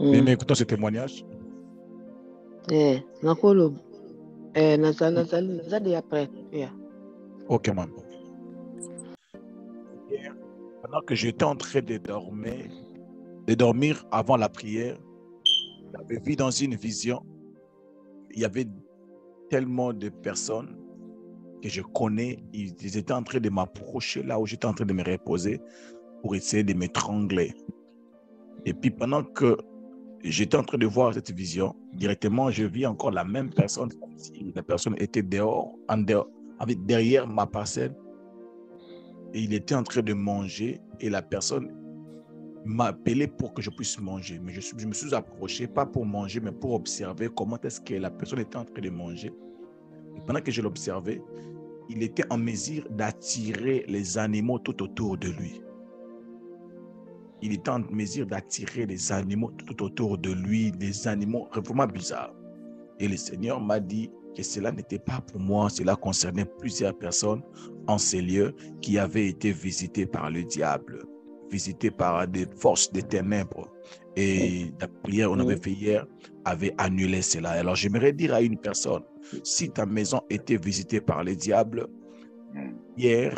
Mais écoutons ce témoignage. Ok, maman. Pendant que j'étais en train de dormir avant la prière, j'avais vu dans une vision, il y avait tellement de personnes que je connais, ils étaient en train de m'approcher là où j'étais en train de me reposer pour essayer de m'étrangler. Et puis pendant que j'étais en train de voir cette vision, directement je vis encore la même personne, comme si la personne était dehors, derrière ma parcelle, et il était en train de manger, et la personne m'a appelé pour que je puisse manger. Mais je me suis approché, pas pour manger, mais pour observer comment est-ce que la personne était en train de manger. Et pendant que je l'observais, il était en mesure d'attirer les animaux tout autour de lui. Il était en mesure d'attirer les animaux tout autour de lui, des animaux vraiment bizarres. Et le Seigneur m'a dit que cela n'était pas pour moi, cela concernait plusieurs personnes en ces lieux qui avaient été visitées par le diable, visitées par des forces des ténèbres. Et la prière qu'on avait fait hier avait annulé cela. Alors j'aimerais dire à une personne, si ta maison était visitée par le diable, hier,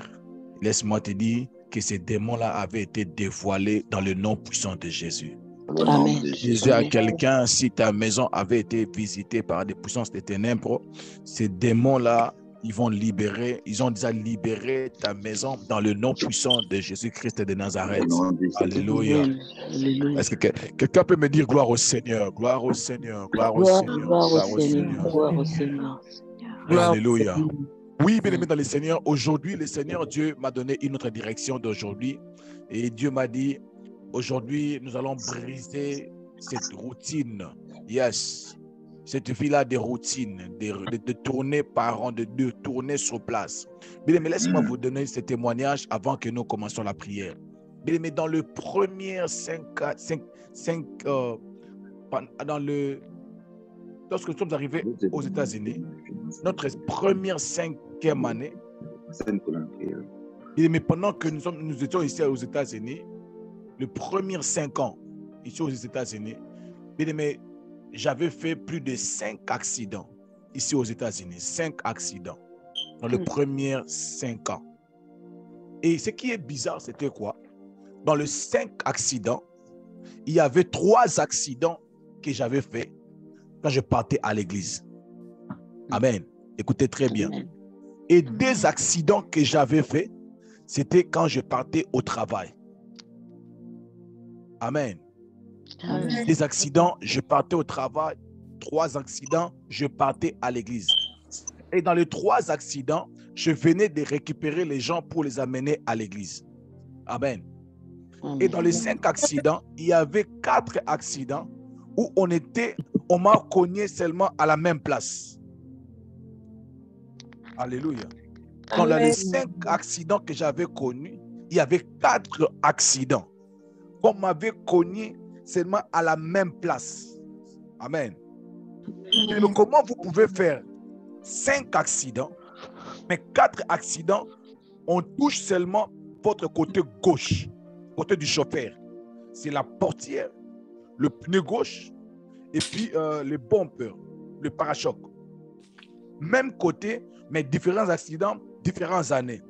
laisse-moi te dire que ces démons-là avaient été dévoilés dans le nom puissant de Jésus. Amen. Je disais à quelqu'un, si ta maison avait été visitée par des puissances des ténèbres, ces démons-là, ils ont déjà libéré ta maison dans le nom puissant de Jésus-Christ de Nazareth. Alléluia. Est-ce que quelqu'un peut me dire gloire au Seigneur, gloire au Seigneur, gloire au Seigneur, gloire au Seigneur. Gloire au Seigneur. Alléluia. Oui, bien aimé dans le Seigneur, aujourd'hui, le Seigneur Dieu m'a donné une autre direction d'aujourd'hui. Et Dieu m'a dit, aujourd'hui, nous allons briser cette routine. Yes. Cette vie-là de routine, de tourner par an, de tourner sur place. Bien aimé, laisse-moi vous donner ce témoignage avant que nous commencions la prière. Bien aimé, dans le premier lorsque nous sommes arrivés aux États-Unis, notre première 5e année, mais pendant que nous étions ici aux États-Unis, le premier 5 ans ici aux États-Unis, j'avais fait plus de 5 accidents ici aux États-Unis, 5 accidents dans le premier 5 ans. Et ce qui est bizarre, c'était quoi? Dans les 5 accidents, il y avait 3 accidents que j'avais fait quand je partais à l'église. Amen. Écoutez très bien. Et 2 accidents que j'avais fait, c'était quand je partais au travail. Amen. Amen. 2 accidents, je partais au travail. 3 accidents, je partais à l'église. Et dans les 3 accidents, je venais de récupérer les gens pour les amener à l'église. Amen. Et dans les 5 accidents, il y avait 4 accidents où on m'a cogné seulement à la même place. Alléluia. Dans les 5 accidents que j'avais connus, il y avait 4 accidents qu'on m'avait cogné seulement à la même place. Amen. Mais comment vous pouvez faire 5 accidents, mais 4 accidents, on touche seulement votre côté gauche, côté du chauffeur. C'est la portière, le pneu gauche et puis le bumper, le pare-choc. Même côté, mais différents accidents, différentes années.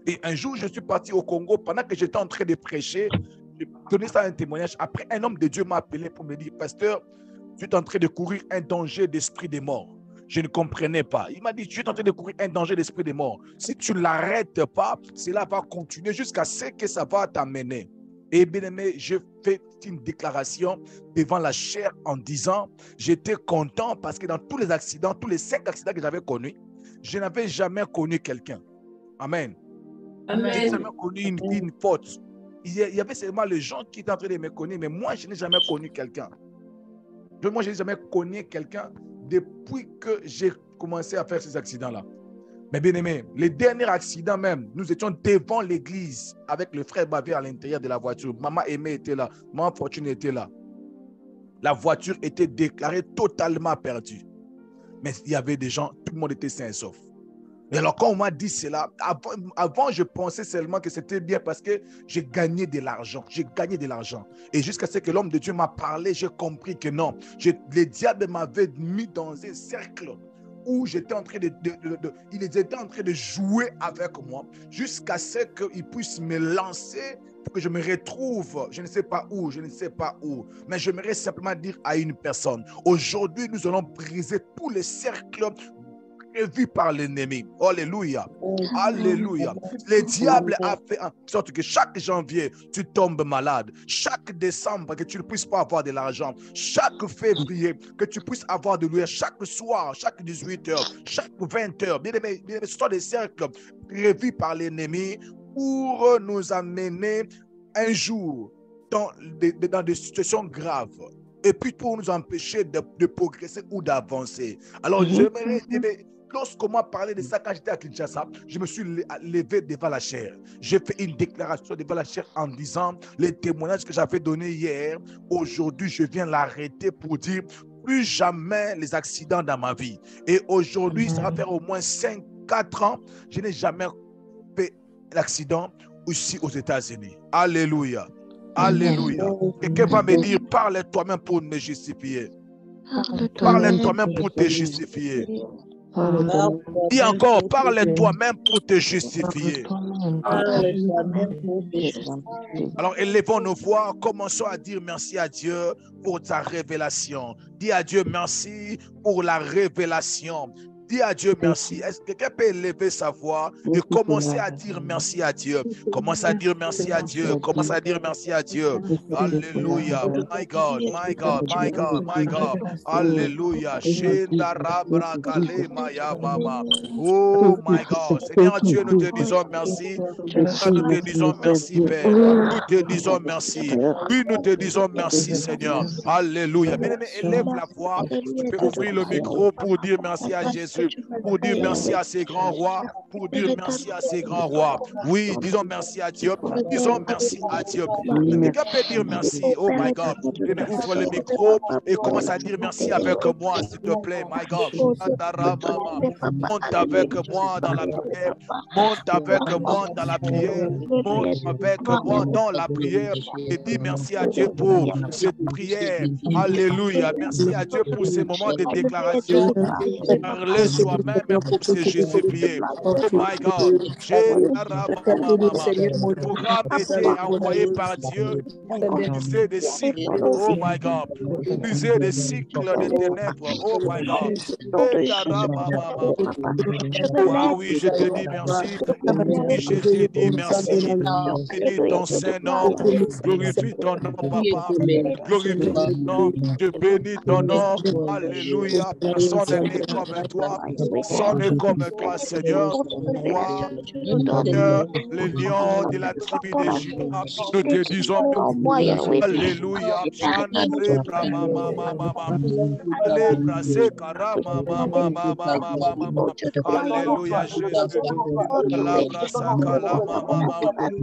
Et un jour, je suis parti au Congo pendant que j'étais en train de prêcher. J'ai donné ça un témoignage. Après, un homme de Dieu m'a appelé pour me dire, pasteur, tu es en train de courir un danger d'esprit des morts. Je ne comprenais pas. Il m'a dit, tu es en train de courir un danger d'esprit des morts. Si tu ne l'arrêtes pas, cela va continuer jusqu'à ce que ça va t'amener. Et bien aimé, je fais une déclaration devant la chair en disant, j'étais content parce que dans tous les accidents, tous les 5 accidents que j'avais connus, je n'avais jamais connu quelqu'un. Amen. Je n'ai jamais connu une faute. Il y avait seulement les gens qui étaient en train de me connaître, mais moi, je n'ai jamais connu quelqu'un. Moi, je n'ai jamais connu quelqu'un depuis que j'ai commencé à faire ces accidents-là. Mais bien aimé, les derniers accidents même, nous étions devant l'église avec le frère Bavé à l'intérieur de la voiture. Maman Aimée était là, maman Fortune était là. La voiture était déclarée totalement perdue. Mais il y avait des gens, tout le monde était sain et sauf. Et alors, quand on m'a dit cela, avant, je pensais seulement que c'était bien parce que j'ai gagné de l'argent. J'ai gagné de l'argent. Et jusqu'à ce que l'homme de Dieu m'a parlé, j'ai compris que non. Le diable m'avait mis dans un cercle où j'étais en train il était en train de jouer avec moi jusqu'à ce qu'il puisse me lancer pour que je me retrouve, je ne sais pas où, mais j'aimerais simplement dire à une personne, aujourd'hui nous allons briser tous les cercles prévus par l'ennemi. Alléluia. Alléluia. Le diable a fait en sorte que chaque janvier, tu tombes malade. Chaque décembre, que tu ne puisses pas avoir de l'argent. Chaque février, que tu puisses avoir de l'ouïe. Chaque soir, chaque 18h, chaque 20h. Bien aimé, ce sont des cercles prévus par l'ennemi pour nous amener un jour dans des situations graves. Et puis pour nous empêcher de progresser ou d'avancer. Alors, j'aimerais... Lorsqu'on m'a parlé de ça quand j'étais à Kinshasa, je me suis levé devant la chair. J'ai fait une déclaration devant la chair en disant les témoignages que j'avais donnés hier, aujourd'hui je viens l'arrêter pour dire plus jamais les accidents dans ma vie. Et aujourd'hui, ça va faire au moins 5-4 ans, je n'ai jamais fait l'accident aussi aux États-Unis. Alléluia. Alléluia. Quelqu'un va me dire, parle toi-même pour me justifier. Parle toi-même pour te justifier. Dis encore, parle toi-même pour te justifier. Alors, élevons nos voix, commençons à dire merci à Dieu pour ta révélation. Dis à Dieu merci pour la révélation. Dis à Dieu merci. Est-ce que quelqu'un peut élever sa voix et commencer à dire merci à Dieu? Commence à dire merci à Dieu. Commence à dire merci à Dieu. Alléluia. My God, my God, my God, my God. Alléluia. Oh my God. Seigneur Dieu, nous te disons merci. Nous te disons merci, Père. Nous te disons merci. Oui, nous te disons merci, Seigneur. Alléluia. Bien-aimé, élève la voix. Tu peux ouvrir le micro pour dire merci à Jésus. Pour dire merci à ces grands rois, pour dire merci à ces grands rois. Oui, disons merci à Dieu, disons merci à Dieu. Quelqu'un peut dire merci, oh my God. Ouvre le micro et commence à dire merci avec moi, s'il te plaît, my God. Monte avec moi dans la prière, monte avec moi dans la prière, monte avec moi dans la prière et dis merci à Dieu pour cette prière. Alléluia. Merci à Dieu pour ces moments de déclaration. Parler soi-même pour se justifier. Oh my God. Le programme était envoyé par Dieu pour briser des cycles. Oh my God. Briser des cycles de ténèbres. Oh my God. Ah oui, je te dis merci. Oui, je te dis merci. Bénis ton Saint-Nom. Glorifie ton nom, Papa. Glorifie ton nom. Je bénis ton nom. Alléluia. Personne n'est comme toi. Personne n'est comme toi, Seigneur. Roi, Seigneur, le lion de la tribu de Juda. Nous te disons alléluia. Alléluia, Jésus.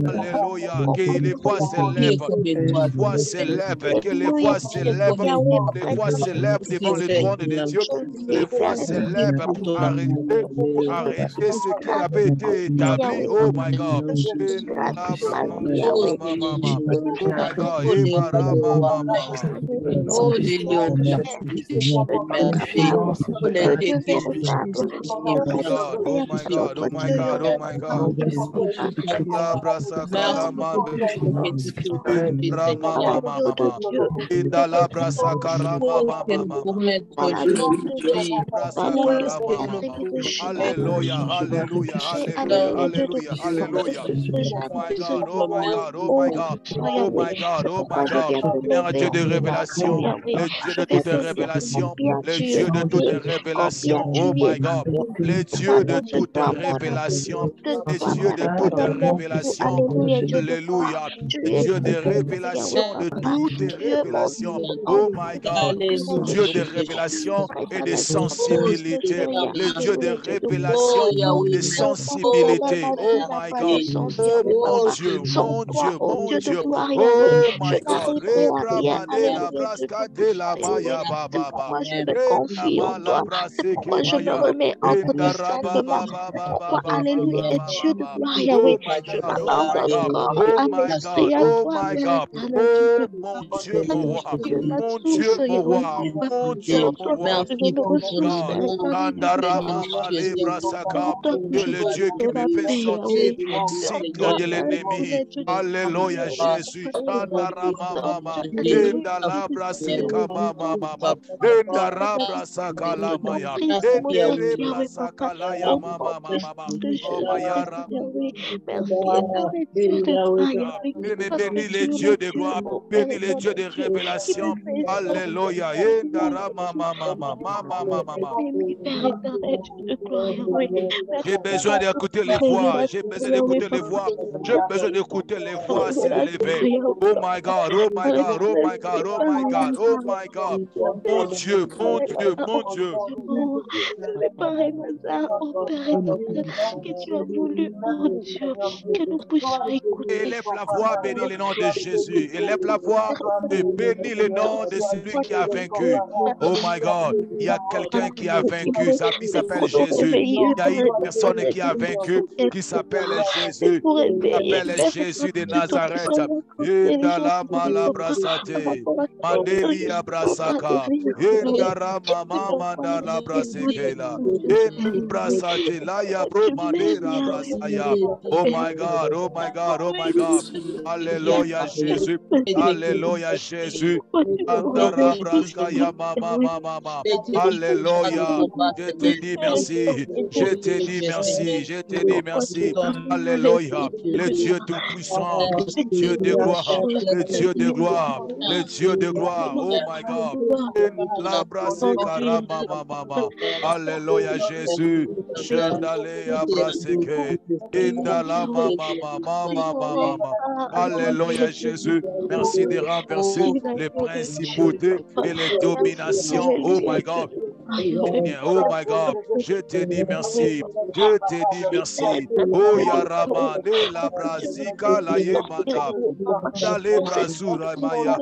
Alléluia. Que les voix s'élèvent. Les voix s'élèvent. Que les voix s'élèvent. Les voix s'élèvent devant le trône de Dieu. Les voix s'élèvent pour arrêter ce qui avait été établi. Oh my God. Oh my God. Oh, les lions de la magnifique. Oh my God, oh my God, oh my God. Alléluia, alléluia, alléluia, alléluia. Oh my God, oh my God, oh my God, oh my God, oh my God. Seigneur Dieu de révélation, le Dieu de toutes révélations, le Dieu de toutes révélations. Oh my God, le Dieu de toutes révélations, le Dieu de toutes révélations. Alléluia, le Dieu de révélation, de toutes révélations. Oh my God, Dieu de révélation et de sensibilité. Dieu, Alléluia. le Dieu de Dieu de révélation, Yahweh, de sensibilité. Oh my God. Oh mon Dieu, sans mon toi, Dieu, oh mon Dieu de Dieu. gloire, Yahweh, Oh je my God. n'arriverai à rien. Rebramane la Alléluia, Dieu braska de la Tout-Puissant, Yahweh. maya C'est baba. pourquoi je me confie en Renama la toi. C'est braseke pourquoi je me maya. remets entre tes Endara saintes mains. baba baba Pourquoi, baba Alléluia, et baba Dieu de baba. gloire, Oh Yahweh, my je God, oh m'attends my God, encore oh à my m'exprimer God, à oh toi, my Père God. éternel, Dieu Oh de mon gloire. Dieu, mon Alléluia, roi. tu es ma Mon Dieu, source, mon Yahweh. roi. Mon C'est Dieu, en mon toi que roi. je me Oh ressource, God. Père éternel, Dieu de gloire. Andaramama C'est en lebrasaka. toi que je Le Dieu trouve qui de me la fait paix, sortir Yahweh. du C'est en cycle toi, de Père l'ennemi. éternel, Dieu de gloire, Alléluia, Yahweh. Jésus. Alléluia, puissant. Andaramama. Alléluia, puissant, Yahweh. Endalabrasika mama mama. Endarabrasaka Alléluia, ton lamaya. prisme, mon service, Yahweh, papa. Enderebrasaka laya Oh, mon mama mama. prisme de Oh Jésus, mayara. Yahweh. Merci, éternel Dieu de gloire, Yahweh. Parce que Bénis les tu es dieux le de Dieu, gloire, oh Père bénis les dieux éternel de Dieu, qui me révélation. fait sortir. Alléluia. Alléluia, Endara qui mama mama mama mama. m'ennemi, Père éternel Dieu de gloire, Yahweh. J'ai Merci pour besoin la d'écouter les voix. J'ai révélation, besoin Yahweh, d'écouter les papa. voix. J'ai besoin d'écouter les voix Révélation, s'élever. Yahweh, Oh my papa. God, oh my God, oh Révélation, my God, oh par my God, hasard, oh my God. Mon Dieu, mon Dieu, mon Dieu. oh, ce n'est pas un hasard, oh Père éternel, que tu as voulu, oh Dieu, que nous puissions écouter. Élève la voix, bénis le nom de Jésus. Élève la voix et bénis le nom de celui qui a vaincu. Oh my God, il y a quelqu'un qui a vaincu. Il C'est s'appelle pour nous Jésus. réveiller, Il y a Père une personne éternel, qui a vaincu, qui s'appelle c'est Jésus. pour Il réveiller, s'appelle Père Jésus de éternel, ton Nazareth. puissant Indala intelligence, papa, par malabrasate. rapport à ton Mandeli intelligence à abrasaka. réveiller, Yahweh. Indara C'est mama pourquoi mandala merci, mon Dieu, brasekela. mon Dieu, Yahweh. Imbrasate la ya bro Tu m'aimes, mandera Yahweh, brasaya. Oh my God, oh my God, oh my God. Alléluia Jésus. Alléluia Jésus. pourquoi tu me Andara remercies, braska ya mama Yahweh. mama mama. C'est Alléluia. pourquoi Je tu te dis m'espères, merci. Je te dis merci. Je te c'est dis pourquoi tu merci. m'as Alléluia. réveillé, Le Dieu Tout-Puissant, le Dieu de toutes gloire, choses le Dieu de deviennent gloire, le Dieu de gloire. Oh gloire, my God. gloire, La mon brasika Dieu. rama mama. Alléluia Jésus. Chandale abraseke. Indala Yahweh, mama mama mama oh, mama. Alléluia, Alléluia Jésus. Merci de renverser il a les été de Dieu, principautés papa. et les Merci, dominations. Oh Alléluia, my Dieu God. de gloire, Yahweh. Oh my God, je te dis merci. Je te dis merci. Oh Yarama, ne la brazika la yemanda. Dale brazura maya.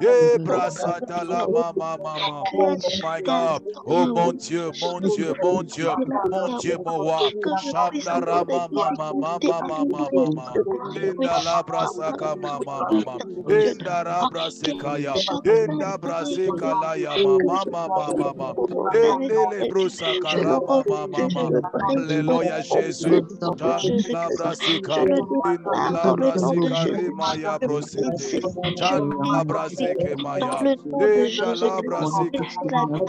E brasata la mama mama. Oh my God. Oh mon Dieu, mon Dieu, mon Dieu, mon Dieu, mon roi. Que je puisse Shandara avoir des mama mama possibilités mama d'entrer mama. de gloire, Yahweh. Enda la Oh, brasaka mama Père mama. éternel, Dieu de Enda la gloire, que brasekaya. chaque sainte Enda année, braseka Yahweh, la ya que mama je mama puisse mama. pour moi, Père Ende le éternel, Dieu. Je le brosakara mama refuse, je mama. le brise au Alléluia nom Jésus. du nom de La Jésus-Christ. Je brasika. le Enda déclare la dans le nom de brasika Jésus. remaya Je brise, brosete. je Chanda la brise braseke dans maya. le nom de Enda la Jésus-Christ. brasika Et la mama.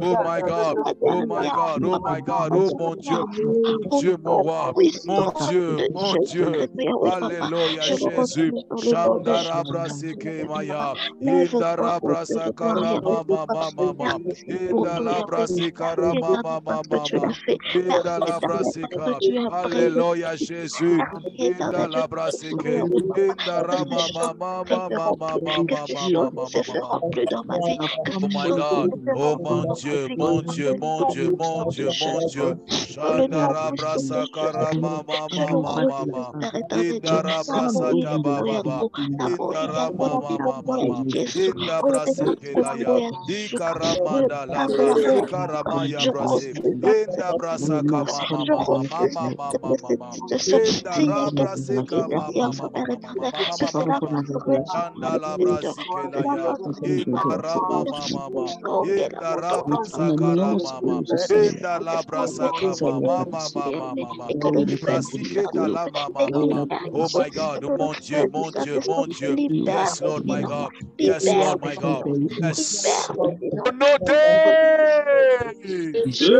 Oh dernière, my God. la Oh my dernière God. Oh my God. Oh mon Dieu. au Dieu mon nom roi, mon puissant Dieu, de mon Dieu. Jésus-Christ, Yahweh Papa. Alléluia, Je le Jésus. refuse dans le nom de Shandara Jésus-Christ, brasike Yahweh Papa. maya. Lève-toi, Indara ô Dieu de gloire, brasakara Yahweh mama Papa. mama mama. Merci pour tout, Indala Yahweh. brasikara Merci mama éternel mama parce que tu l'as mama. fait. Merci Indala éternel parce que brasika. tu as brisé. Alléluia, Jésus. Merci éternel, je Indala te prie, brasike. Yahweh Papa, que Indara ces mama choses ne mama s'effleurent mama plus, que mama ces mama choses ne mama mama. s'effleurent plus dans ma vie, que Oh ces my choses ne God. s'effleurent Oh plus mon dans ma Dieu, vie. mon Dans Dieu, le mon nom Dieu, mon puissant de Dieu, mon Jésus, Dieu. dans le nom Shandara puissant de brasakara Jésus-Christ, mama je le mama refuse, mama. Père éternel Dieu. Indara Naboya brasata baba. Toyako, Naboya Indara mama mama Toyako, mama. Yesu, Inda Orebeto brasekelaya. Koyasu, Ikaramanda la brasika maya je brase. refuse dans le Inda nom de brasaka Jésus-Christ, mama je mama refuse mama cette mama mama. situation. S'il y a Indara quelqu'un qui est brasika mama derrière mama ça, Père mama éternel, mama ce mama sera mama. vendredi, Chanda la Seigneur. brasikelaya. Vendredi, Indarama mama. oh, quelle Indarabra abondance, sakara oh mama. Seigneur, Indarabra oh sakama Seigneur, mama mama mama. et que le feu du Brasike Saint-Esprit dala mama mama. Oh éclaircisse, my et God, que le mon Dieu, feu du mon Dieu, mon Saint-Esprit Dieu. libère Yes, Lord, my maintenant, God. Yes, libère Lord, my God. maintenant, Yes. libère maintenant. Notez. Jésus.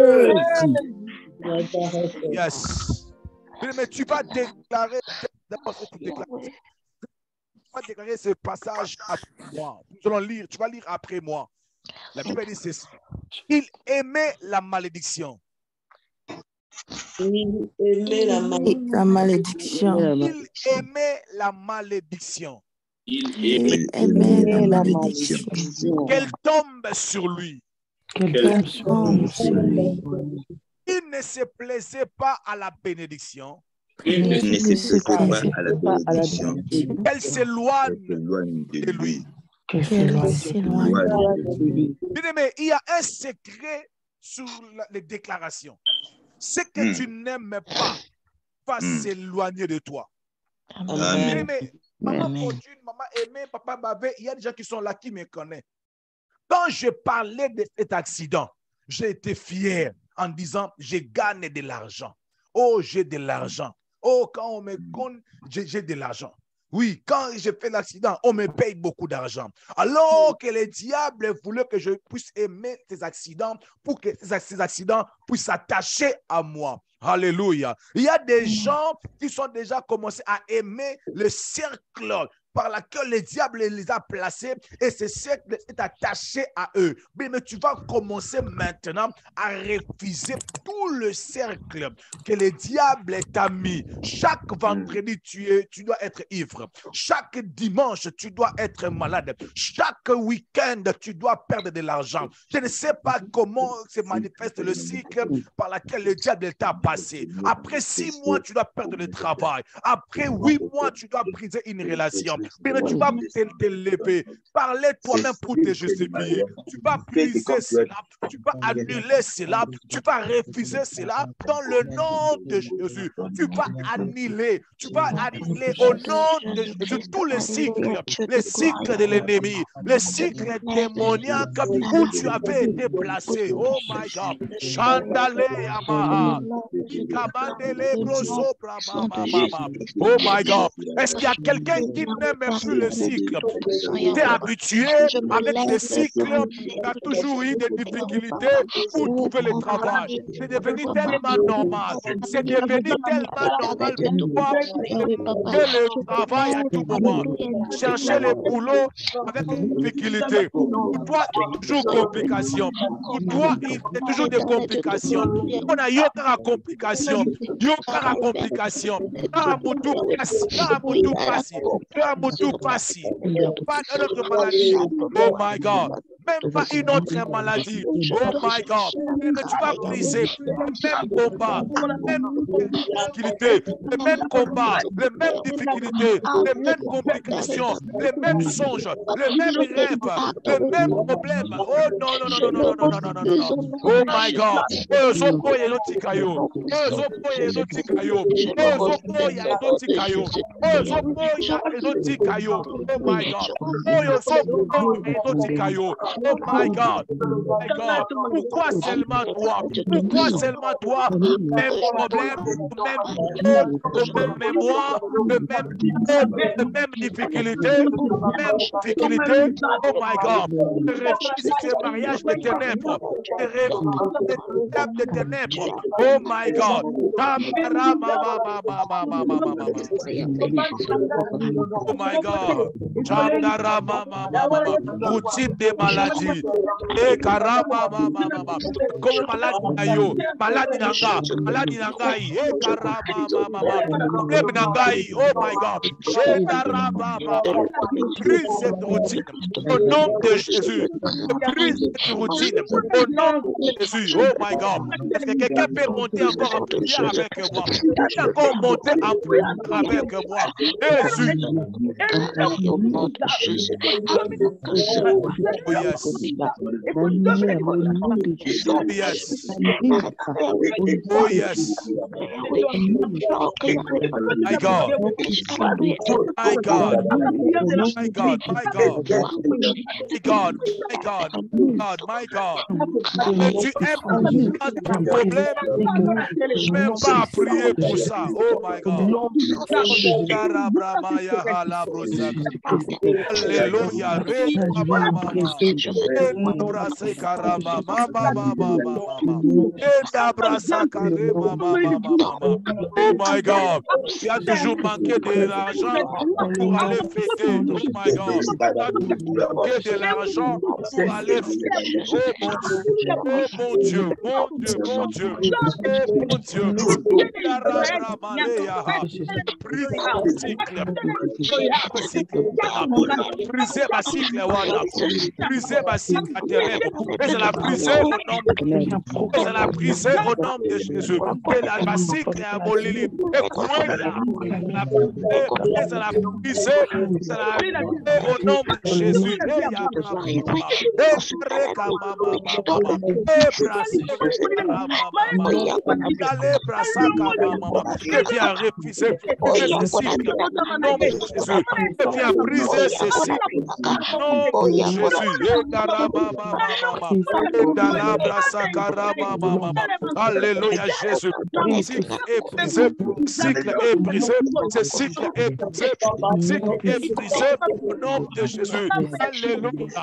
Yes. Mais tu vas déclarer, d'abord ce que tu déclares, Yahweh, tu vas déclarer ce passage après moi. Nous allons lire, tu vas lire après moi. La Bible dit ceci. Il aimait la malédiction. Il aimait la malédiction. Il aimait la malédiction. Il aimait la malédiction. malédiction. Qu'elle tombe sur lui. Il ne se plaisait pas à la bénédiction. Il ne se plaisait pas à la bénédiction. Qu'elle s'éloigne de lui. Bien-aimé, il y a un secret sur les déclarations. Ce que tu n'aimes pas va s'éloigner de toi. Bien-aimé, maman Fortune, maman Aimée, papa Bavé, il y a des gens qui sont là qui me connaissent. Quand je parlais de cet accident, j'ai été fier en disant, j'ai gagné de l'argent. Oh, j'ai de l'argent. Oh, quand on me compte, j'ai de l'argent. Oui, quand j'ai fait l'accident, on me paye beaucoup d'argent. Alors que le diable voulait que je puisse aimer ces accidents pour que ces accidents puissent s'attacher à moi. Alléluia. Il y a des gens qui sont déjà commencés à aimer le cercle par lequel le diable les a placés et ce cercle est attaché à eux. Mais tu vas commencer maintenant à refuser tout le cercle que le diable t'a mis. Chaque vendredi, tu dois être ivre. Chaque dimanche, tu dois être malade. Chaque week-end, tu dois perdre de l'argent. Je ne sais pas comment se manifeste le cycle par lequel le diable t'a passé. Après 6 mois, tu dois perdre le travail. Après 8 mois, tu dois briser une relation. Mais tu vas te lever, parler toi-même pour te justifier. Tu vas briser cela, tu vas annuler cela, tu vas refuser cela dans le nom de Jésus. Tu vas annuler au nom de Jésus tous les cycles de l'ennemi, les cycles démoniaques où tu avais été placé. Oh my God. Chandale Yamaha. Oh my God. Est-ce qu'il y a quelqu'un qui n'aime plus le cycle? Tu es habitué avec des cycles, tu as toujours eu des difficultés pour trouver le travail. C'est devenu tellement normal. C'est devenu tellement normal pour toi que le travail à tout moment. Chercher le boulot avec des difficultés. Pour toi, il y a toujours complications. Pour toi, il y a toujours des complications. On a eu aucune complication. Pas d'autre maladie. Oh my God. Même pas une autre maladie. Oh my God. Mais tu vas briser le même combat, les mêmes difficultés, les mêmes combats, les mêmes difficultés, les mêmes complications, les mêmes songes, les mêmes rêves, les mêmes problèmes. Oh non, non, non, non, non, non, non, non, non, non. Oh my God. Oh, Zopoye Lotikayo. Oh, Zopoye Lotikayo. Oh, Zopoye Lotikayo. Oh, Zopoye Lotikayo. Oh my God. Oh, Zopoye Lotikayo. Oh my God. My God. Pourquoi seulement toi? Pourquoi seulement toi? Même problème, même mémoire, de même difficulté, Oh my God. Refuse ce mariage de ténèbres. De ténèbres. Oh my God. Oh my God. Routine des maladies. Et karama comme malade nanga, et karama problème nangai. Oh my God. Brise cette routine au nom de Jésus. Brise cette routine au nom de Jésus. Oh my God. Est-ce que quelqu'un peut monter encore en prière avec moi? Encore monter en prière avec moi. Jésus. Oh yes. Oh yes. Oh yes. My God. My God. My God. My God. My God. My God. God. My God. Et tu aimes ton problème, même pas prier pour ça. Oh my God. Alléluia. Oh my God. Tu as toujours manqué de l'argent pour aller fêter. Oh my God. Tu as toujours manqué de l'argent pour aller fêter. Oh mon Dieu. Oh mon Dieu. Mon Dieu. Mon Dieu. Oh mon Dieu. Brisez ma cycle, Wana. Brisez ma cycle à ténèbres. Et c'est la briser au nom de Jésus. Et c'est la briser au nom de Jésus. Et la cycle à Molili. Et Kouéla. Et c'est la briser. C'est la briser au nom de Jésus. Et viens refuser ce cycle. Non, Jésus. Et viens briser ce cycle. Non, Jésus. Alléluia, Jésus. Cycle est brisé. Cycle est brisé. Ce cycle est brisé. Cycle est brisé au nom de Jésus. Alléluia.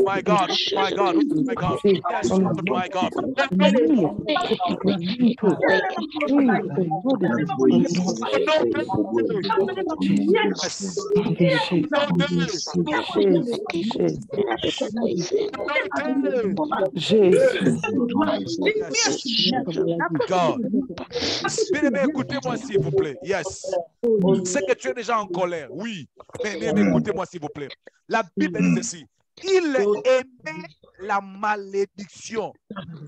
My God, my God, my God, yes, my God. God. Bien-aimé, écoutez-moi s'il vous plaît. Yes. C'est que tu es déjà en colère. Oui. Mais écoutez-moi s'il vous plaît. La Bible dit ceci. Il aimait la malédiction.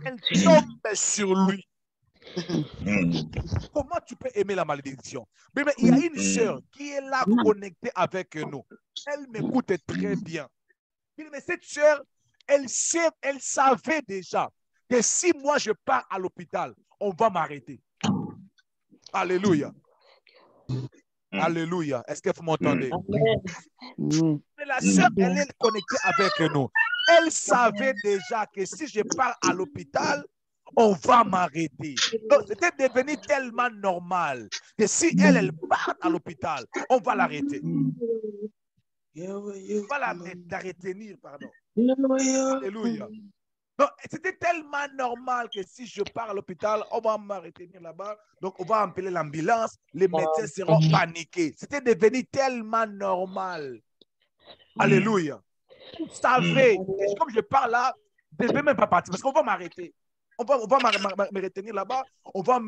Elle tombe sur lui. Comment tu peux aimer la malédiction? Mais il y a une sœur qui est là connectée avec nous. Elle m'écoute très bien. Mais cette sœur, elle savait déjà que si moi je pars à l'hôpital, on va m'arrêter. Alléluia. Alléluia. Est-ce que vous m'entendez? Mais la sœur, elle est connectée avec nous. Elle savait déjà que si je pars à l'hôpital, on va m'arrêter. Donc, c'était devenu tellement normal que si elle part à l'hôpital, on va l'arrêter. On va la retenir, pardon. Alléluia. Donc, c'était tellement normal que si je pars à l'hôpital, on va me retenir là-bas. Donc, on va appeler l'ambulance. Les médecins seront paniqués. C'était devenu tellement normal. Alléluia. Vous savez, comme je parle là, je ne vais même pas partir parce qu'on va m'arrêter. On va me retenir là-bas. On va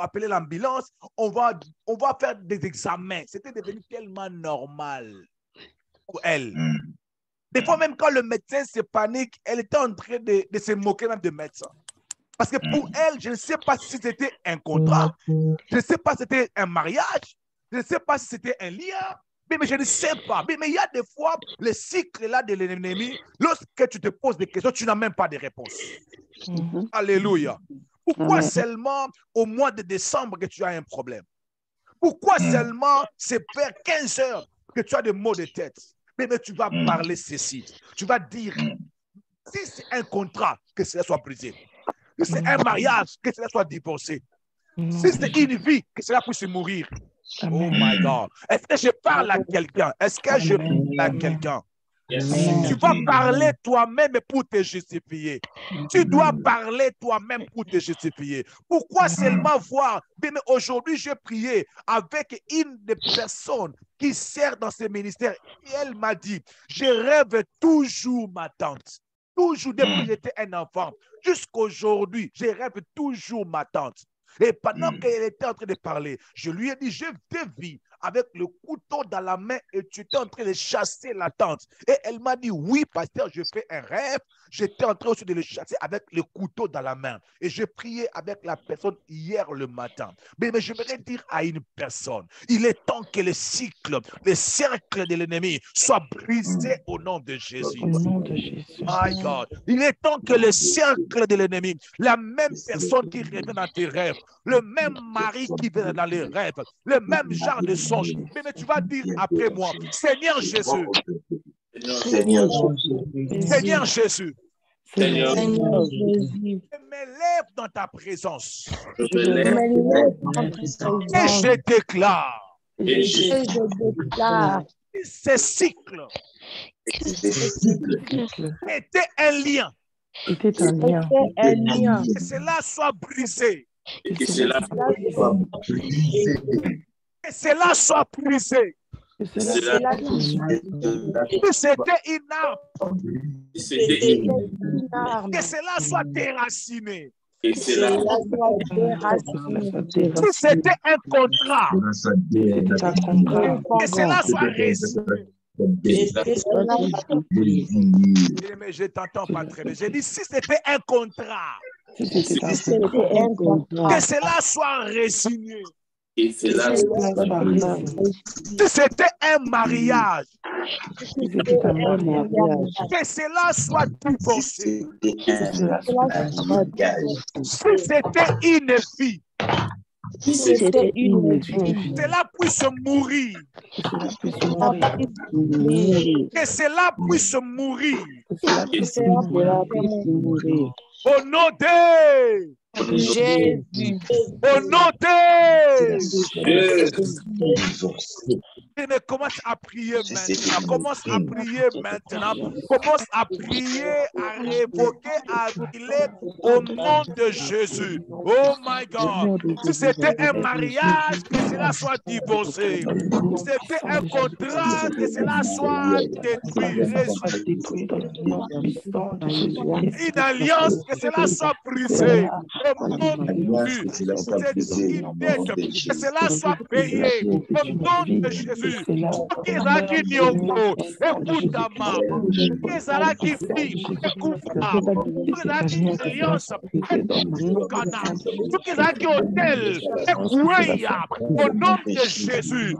appeler l'ambulance. On va faire des examens. C'était devenu tellement normal pour elle. Des fois, même quand le médecin se panique, elle était en train de se moquer même de médecin. Parce que pour elle, je ne sais pas si c'était un contrat, je ne sais pas si c'était un mariage, je ne sais pas si c'était un lien, mais je ne sais pas. Mais il y a des fois, le cycle là de l'ennemi, lorsque tu te poses des questions, tu n'as même pas de réponse. Alléluia. Pourquoi seulement au mois de décembre que tu as un problème? Pourquoi seulement c'est vers 15 heures que tu as des maux de tête? Mais tu vas parler ceci. Tu vas dire, si c'est un contrat, que cela soit brisé. Si c'est un mariage, que cela soit divorcé. Si c'est une vie, que cela puisse mourir. Oh my God. Est-ce que je parle à quelqu'un? Est-ce que je parle à quelqu'un? Tu vas parler toi-même pour te justifier. Tu dois parler toi-même pour te justifier. Pourquoi seulement voir? Mais aujourd'hui, j'ai prié avec une des personnes qui sert dans ce ministère. Et elle m'a dit, je rêve toujours, ma tante. Toujours depuis que j'étais un enfant. Jusqu'aujourd'hui, je rêve toujours, ma tante. Et pendant qu'elle était en train de parler, je lui ai dit, je te vis avec le couteau dans la main et tu étais en train de chasser la tante. Et elle m'a dit, oui, pasteur, je fais un rêve. J'étais en train aussi de le chasser avec le couteau dans la main. Et j'ai prié avec la personne hier le matin. Mais j'aimerais dire à une personne, il est temps que le cercle de l'ennemi soit brisé au nom de Jésus. Au nom de Jésus. My God. Il est temps que le cercle de l'ennemi, la même personne qui revient dans tes rêves, le même mari qui vient dans les rêves, le même genre de songe. Mais tu vas dire après moi, Seigneur Jésus. Seigneur Jésus. Seigneur Jésus. Seigneur Jésus. Je m'élève dans ta présence. Je me lève dans ta présence. Et je déclare. Et je déclare. Ces cycles Ces cycles étaient un lien C'était un lien. Que cela soit brisé. Que cela soit brisé. Que cela soit brisé. Que cela Que c'était une arme. C'était Que cela soit déraciné. que cela Si c'était un contrat. Que cela soit résilié. Mais je t'entends pas très bien. J'ai dit si c'était un contrat. Que cela soit résigné. que cela Si c'était un mariage. Que cela soit divorcé. Si c'était une fille. Cela puisse mourir. Que cela puisse mourir. Au nom de Jésus. Au nom de Jésus. Mais commence à prier maintenant. Commence à prier maintenant. Commence à prier, à révoquer, à brûler au nom de Jésus. Oh my God. Si c'était un mariage, que cela soit divorcé. Si c'était un contrat, que cela soit détruit. Une alliance, que cela soit brisé. Au nom de Jésus. Que cela soit payé. Au nom de Jésus. Ezalaki nyongo ekutama ezalaki fi ekufa ezalaki alliance ekukana ezalaki hôtel ekueya au nom de Jésus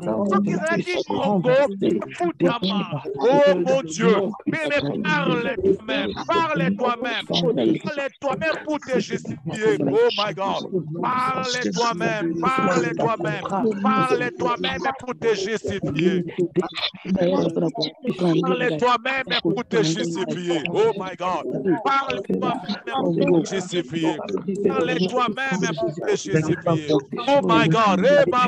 ezalaki nyongo ekutama. Oh mon Dieu, mais parle toi-même pour te justifier. Oh my God, parle toi-même pour te justifier. Parle toi-même pour te justifier. Oh my God. Parle toi-même pour te justifier. Parle toi-même pour te justifier. Oh my God. Oh my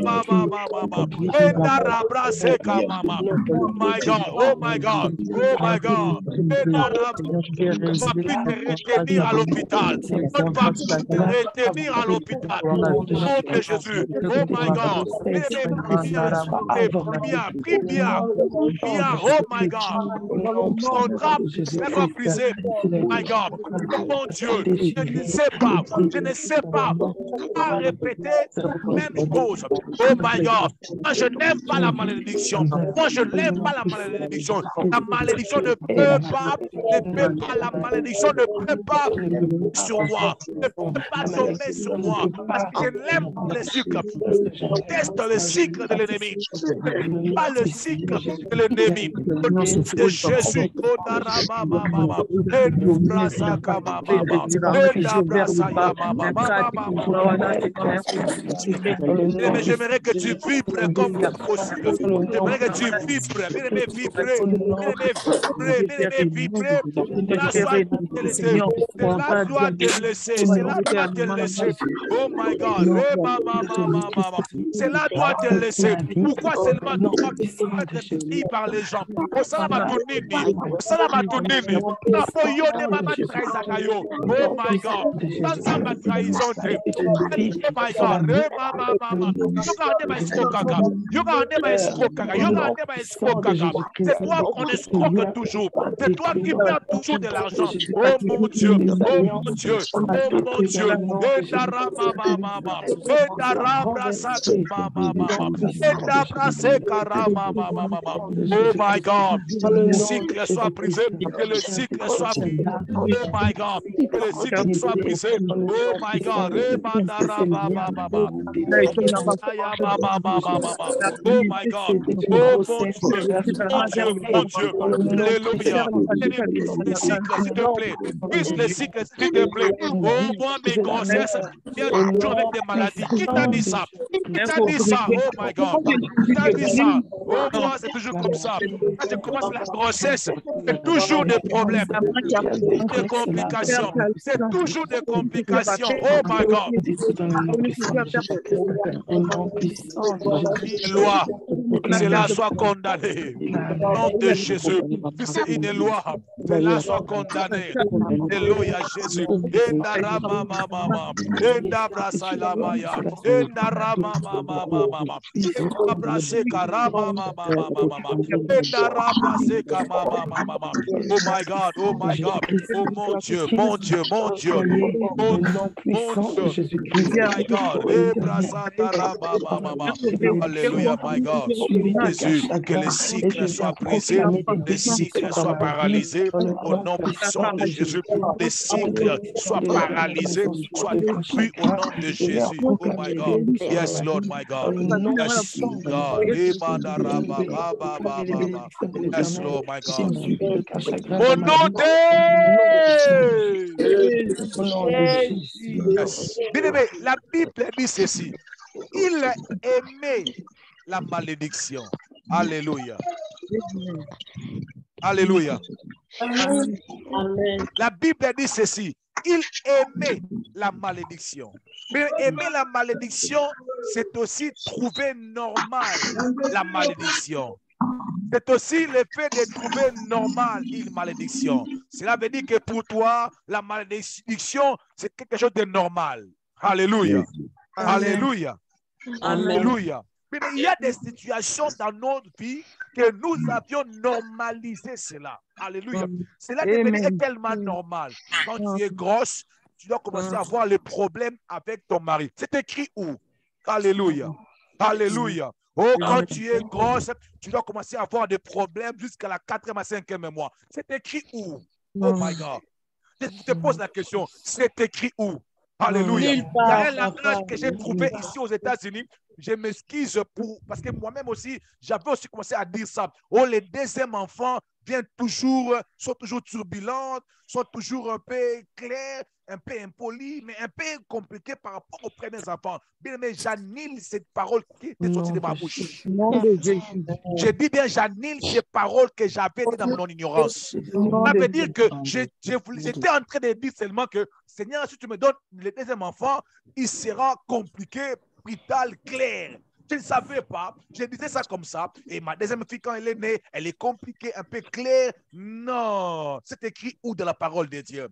God. Oh my God. Oh my God. On ne va plus te retenir à l'hôpital. On ne va plus te retenir à l'hôpital. Au nom de Jésus. Oh my God. Prie bien, oh my God. Contrat, c'est brisé, my God. Mon Dieu, je ne sais pas pourquoi répéter la même chose. Oh my God. Moi, je n'aime pas la malédiction. La malédiction ne peut pas, la malédiction ne peut pas sur moi, ne peut pas tomber sur moi, parce que je n'aime pas le cycle. Je teste le cycle de l'ennemi. Pas le cycle de l'ennemi. Au nom de Jésus. Mais j'aimerais que tu vibres comme possible. J'aimerais que tu vibres. Vibrer. Cela doit te laisser. Cela doit te laisser. Oh my God. Cela doit te laisser. Pourquoi seulement toi qui es pris par les gens? Oh my God. Dans ma trahison. Oh my God. C'est toi qu'on escroque toujours. C'est toi qui perds toujours de l'argent. Oh mon Dieu. Oh mon Dieu. Oh mon Dieu. Oh my God, que le cycle soit brisé, que le cycle soit brisé. Oh my God, que le cycle soit brisé. Oh my God, oh my God, oh mon Dieu, alléluia. Le cycle, s'il te plaît, brise le cycle, s'il te plaît. Oh moi, mes grossesses viennent toujours avec des maladies. Qui t'a dit ça? Qui t'a dit ça? Oh my God, qui t'a dit ça? Oh moi, c'est toujours comme ça. Quand je commence la grossesse, c'est toujours des problèmes, des complications. C'est toujours des complications. Oh my God. Une loi, que cela soit condamné. Au nom de Jésus, c'est une loi. cela soit condamné. Alléluia, Jésus. Endarama mama, endabrasa la maya, endarama mama, endabrase karama mama, endabrase kama mama. Oh my God, oh my God, oh mon Dieu, mon Dieu, mon Dieu, oh mon Dieu, my God, ebrasa tarama mama. Alléluia, my God. Jésus, que les cycles soient brisés, les cycles soient paralysés au nom puissant de Jésus. Les cycles soient paralysés, soient détruits au nom de Jésus. Oh my God. Yes, Lord, my God. Yes, God. Yes, Lord, my God. Au nom de Yes. Bien-aimé, la Bible dit ceci. Il aimait la malédiction. Alléluia. Alléluia. La Bible dit ceci. Il aimait la malédiction. Mais aimer la malédiction, c'est aussi trouver normal la malédiction. C'est aussi le fait de trouver normal une malédiction. Cela veut dire que pour toi, la malédiction, c'est quelque chose de normal. Alléluia. Alléluia. Alléluia. Mais il y a des situations dans notre vie que nous avions normalisé cela. Alléluia. Cela devient tellement normal. Quand tu es grosse, tu dois commencer à avoir les problèmes avec ton mari. C'est écrit où? Alléluia. Alléluia. Oh, quand tu es grosse, tu dois commencer à avoir des problèmes jusqu'à la 4e à 5e mois. C'est écrit où? Oh my God. Je te pose la question. C'est écrit où? Alléluia. Il y a un langage que j'ai trouvé ici aux États-Unis. Je m'excuse parce que moi-même aussi, j'avais aussi commencé à dire ça. Oh, les deuxièmes enfants sont toujours turbulentes, sont toujours un peu clairs, un peu impolis, mais un peu compliqués par rapport aux premiers enfants. Bien, mais j'annule cette parole qui était sortie de ma bouche. Je dis bien, j'annule ces paroles que j'avais dit dans mon ignorance. Ça veut dire que j'étais en train de dire seulement que, Seigneur, si tu me donnes le deuxième enfant, il sera compliqué, brutal, clair. Je ne savais pas. Je disais ça comme ça. Et ma deuxième fille, quand elle est née, elle est compliquée, un peu claire. Non. C'est écrit où dans la parole de Dieu?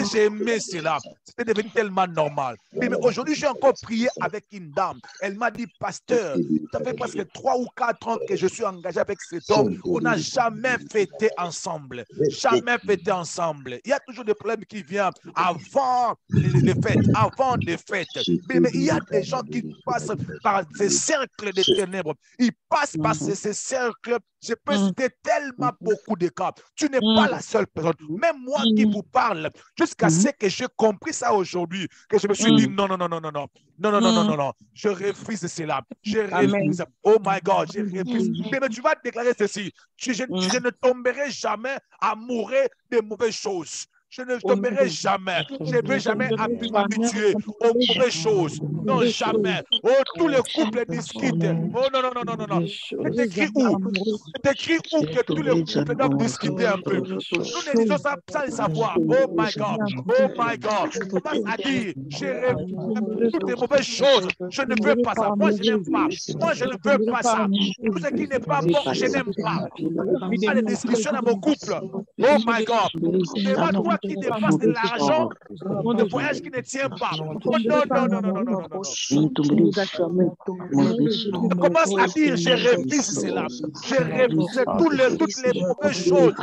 J'ai aimé cela. C'était devenu tellement normal. Mais aujourd'hui, j'ai encore prié avec une dame. Elle m'a dit, pasteur, ça fait presque 3 ou 4 ans que je suis engagé avec cet homme. On n'a jamais fêté ensemble. Jamais fêté ensemble. Il y a toujours des problèmes qui viennent avant les fêtes. Avant les fêtes. Mais il y a des gens qui passent par ces cercles de ténèbres. Ils passent par ces cercles. Je peux citer tellement beaucoup de cas. Tu n'es pas la seule personne. Même moi qui vous parle, jusqu'à ce que j'ai compris ça aujourd'hui, que je me suis dit non. Je refuse cela. Je refuse. Oh my God, je refuse. Mais tu vas déclarer ceci. Je ne tomberai jamais amoureux de mauvaises choses. Je ne tomberai jamais. Je ne vais jamais m'habituer aux mauvaises choses. Non, jamais. Oh, tous les couples discutent. Oh, non. C'est écrit où? C'est écrit où que tous les couples doivent discuter un peu? Nous ne disons ça sans le savoir. Oh my God. Oh my God. On commence à dire, toutes les mauvaises choses. Je ne veux pas ça. Moi, je n'aime pas. Moi, je ne veux pas ça. Tout ce qui n'est pas bon, je n'aime pas. Il y a des discussions dans mon couple. Oh my God. C'est pas toi qui dépasse de l'argent dans des voyages qui ne tiennent pas. Oh, non. On commence à dire, je refuse cela. Je refuse toutes les mauvaises choses.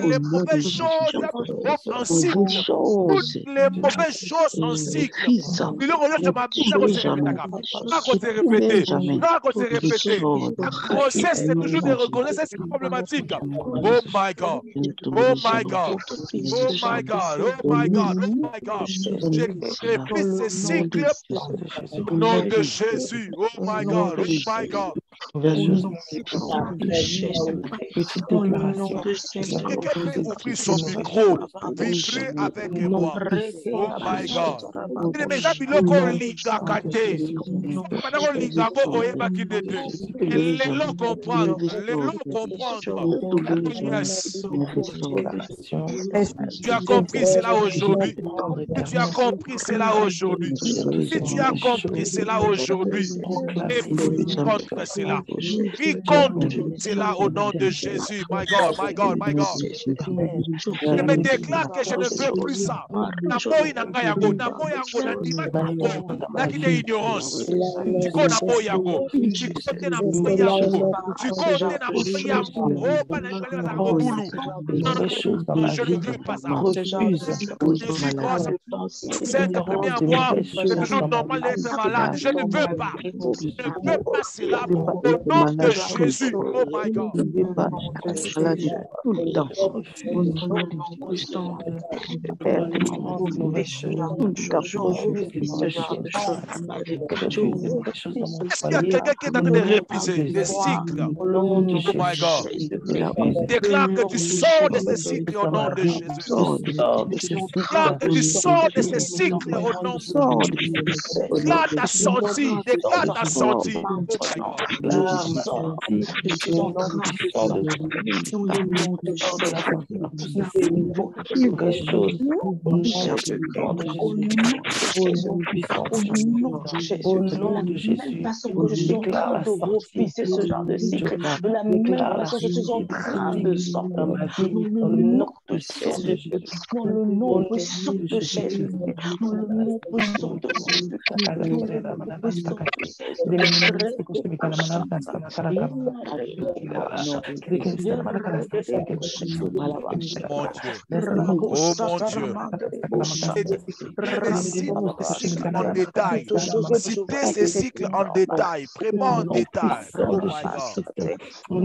Les mauvaises choses en cycle. Toutes les mauvaises choses en cycle. Il y La grossesse, c'est toujours des grossesses problématiques. Oh my God. Oh my God. Oh my God. Oh my God, oh my God. J'ai refuse ce cycle au nom de Jésus. Oh my God, oh my God. Quelqu'un peut ouvrir son micro, vibrer avec moi. Oh my God. Il est déjà biloko ligakate. Madame ligako oyebaki dete. Les lots comprendre. Les lots comprendre. Yes. Tu as compris cela aujourd'hui. Si tu as compris cela aujourd'hui. Si tu as compris cela aujourd'hui. Et prie contre cela. cela. Qui compte cela au nom de Jésus. My God, my God, my God. Je me déclare que je ne veux plus ça. Namoyi nanga yango, namoyi yango, nandima yango, nakide ignorance. Tu connais namoyi yango, tu connais namoyi yango, tu connais namoyi yango. Oh, panangale na tango boulou. Je ne veux pas ça. Jésus, c'est le premier à moi. C'est toujours normal d'être malade. Je ne veux pas. Je ne veux pas cela au nom de Jésus. Oh my God. Est-ce qu'il y a quelqu'un qui est en train de réviser des cycles? Oh my God. Déclare que tu sors de ces cycles au nom de Jésus. Déclare que tu sors de ces cycles au nom de Jésus. Déclare ta sortie. Déclare ta sortie. Oh my God. Mon Dieu. Oh mon Dieu. Cycles en détail. Citez ces cycles en détail. Vraiment en détail. Oh my God. Oh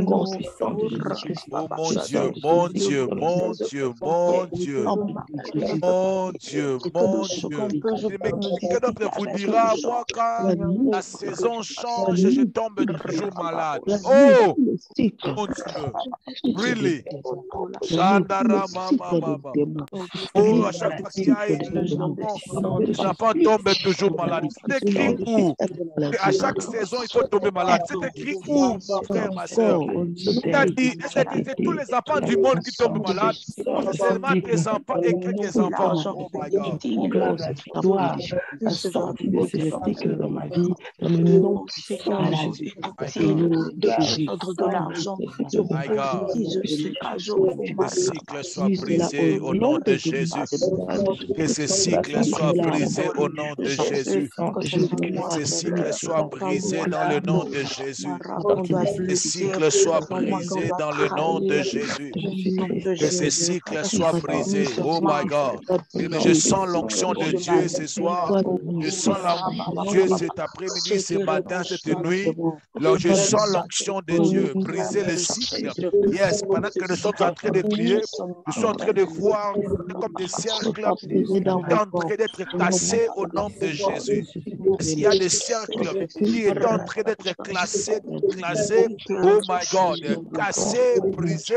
mon Dieu, mon Dieu, mon Dieu, mon Dieu. Mon Dieu, mon Dieu. Mais quelqu'un d'autre vous dira, moi quand la saison change, je tombe toujours malade. Oh mon Dieu. Really? Oh, à chaque fois qu'il y a les enfants tombent toujours malades. C'est écrit où? À chaque saison, il faut tomber malade. C'est écrit où, mon frère, ma soeur? C'est tous les enfants du monde qui tombent malades. C'est seulement tes enfants et quelques enfants. Oh my God. Toi, la sortie de ces cycles dans ma vie, dans le nom puissant de Jésus. De l'argent, My God. Que ces cycles soient brisés au nom de Jésus. Que ces cycles soient brisés au nom de Jésus. Que ces cycles soient brisés dans le nom de Jésus. Que ces cycles soient brisés dans le nom de Jésus. Que ces cycles soient brisés. Oh my God. Mais je sens l'onction de Dieu ce soir. Je sens Dieu cet après-midi, ce matin, cette nuit. Alors je sens l'onction de Dieu briser le cycle. Yes, pendant que nous sommes en train de prier, nous sommes en train de voir comme des cercles en train d'être cassés au nom de Jésus. S'il y a des cercles qui sont en train d'être classés, oh my God, cassés, brisés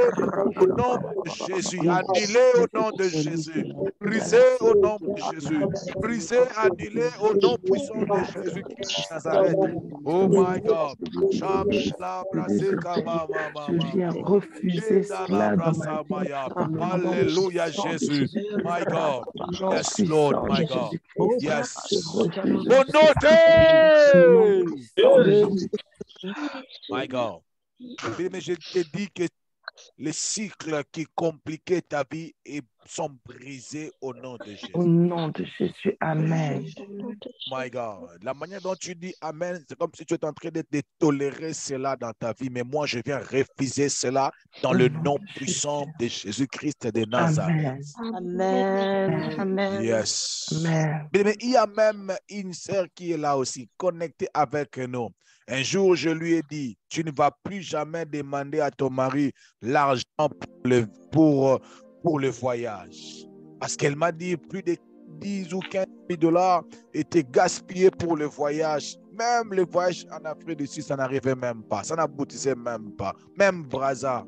au nom de Jésus, annulés au nom de Jésus, brisés au nom de Jésus, brisés, annulés au nom puissant de Jésus de Nazareth. Oh my God. Je viens refuser cela dans ma vie. Alléluia, Jésus. My God. Yes, Lord, my God. Yes. Mon My God. Mais je te dis que les cycles qui compliquaient ta vie sont brisés au nom de Jésus. Au nom de Jésus, Amen. My God. La manière dont tu dis Amen, c'est comme si tu étais en train de tolérer cela dans ta vie. Mais moi, je viens refuser cela dans le nom puissant de Jésus-Christ de Nazareth. Amen. Amen. Yes. Amen. Mais il y a même une sœur qui est là aussi, connectée avec nous. Un jour, je lui ai dit, tu ne vas plus jamais demander à ton mari l'argent pour le voyage. Parce qu'elle m'a dit plus de 10 ou 15 000 $ étaient gaspillés pour le voyage. Même le voyage en Afrique du Sud, ça n'arrivait même pas. Ça n'aboutissait même pas. Même Brazza,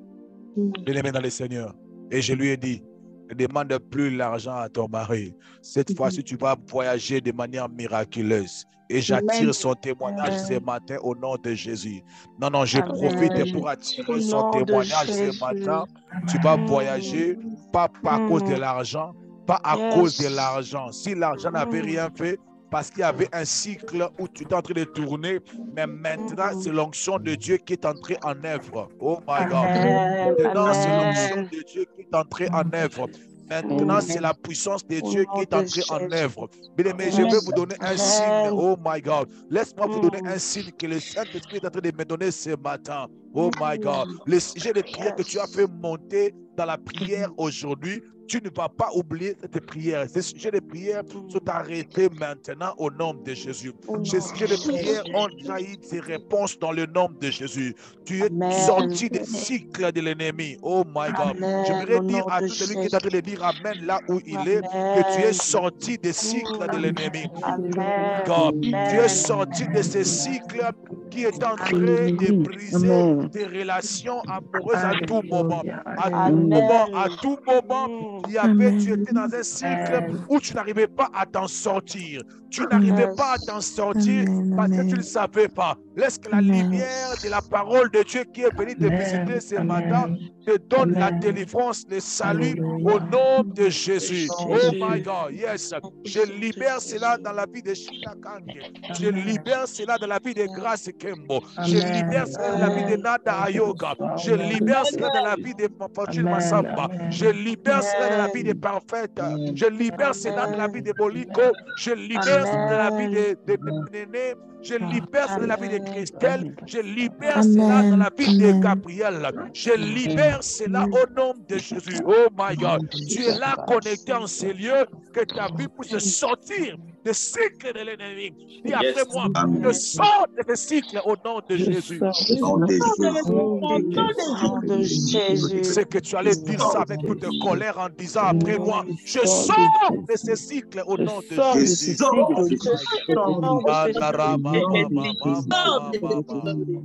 je les mets dans le Seigneur. Et je lui ai dit, ne demande plus l'argent à ton mari. Cette fois-ci, tu vas voyager de manière miraculeuse. Et j'attire son témoignage ce matin au nom de Jésus. Non, non, je profite pour attirer son témoignage ce matin. Tu vas voyager, pas à cause de l'argent, pas à cause de l'argent. Si l'argent n'avait rien fait, parce qu'il y avait un cycle où tu es en train de tourner, mais maintenant, c'est l'onction de Dieu qui est entrée en œuvre. Oh my God. Maintenant, c'est l'onction de Dieu qui est entrée en œuvre. Maintenant, c'est la puissance de Dieu qui est entrée en œuvre. Bien-aimés, je vais vous donner un signe. Oh my God. Laisse-moi vous donner un signe que le Saint-Esprit est en train de me donner ce matin. Oh my God. Le sujet de prière que tu as fait monter dans la prière aujourd'hui, tu ne vas pas oublier cette prière. Ces sujets de prière sont arrêtés maintenant au nom de Jésus. Ces sujets de prière ont déjà eu des réponses dans le nom de Jésus. Tu es sorti des cycles de l'ennemi. Oh my God. J'aimerais dire à tout celui qui est en train de dire Amen là où il est, que tu es sorti des cycles de l'ennemi. God, tu es sorti de ces cycles qui est en train de briser tes relations amoureuses à tout moment. À tout moment, à tout moment, tu étais dans un cycle où tu n'arrivais pas à t'en sortir. Tu n'arrivais pas à t'en sortir parce que tu ne savais pas. Laisse que la lumière de la parole de Dieu qui est venue te visiter ce matin te donne la délivrance, le salut au nom de Jésus. Oh my God, yes. Je libère cela dans la vie de Sheila Kange. Je libère cela dans la vie de Grace Kembo. Je libère cela dans la vie de Nada Ayoga. Je libère cela dans la vie de Fortune Massamba. Je libère cela dans la vie des parfaits. Je libère cela dans la vie de Boliko. Je libère cela dans la vie de Néné. Je libère cela dans la vie de Christelle. Je libère cela dans la vie de Gabriel. Je libère cela au nom de Jésus. Oh my God. Tu es là connecté en ces lieux que ta vie puisse sortir des cycles de l'ennemi. Dis après moi, je sors de ces cycles au nom de Jésus. C'est que tu allais dire ça avec toute colère en disant après moi, je sors de ces cycles au nom de Jésus.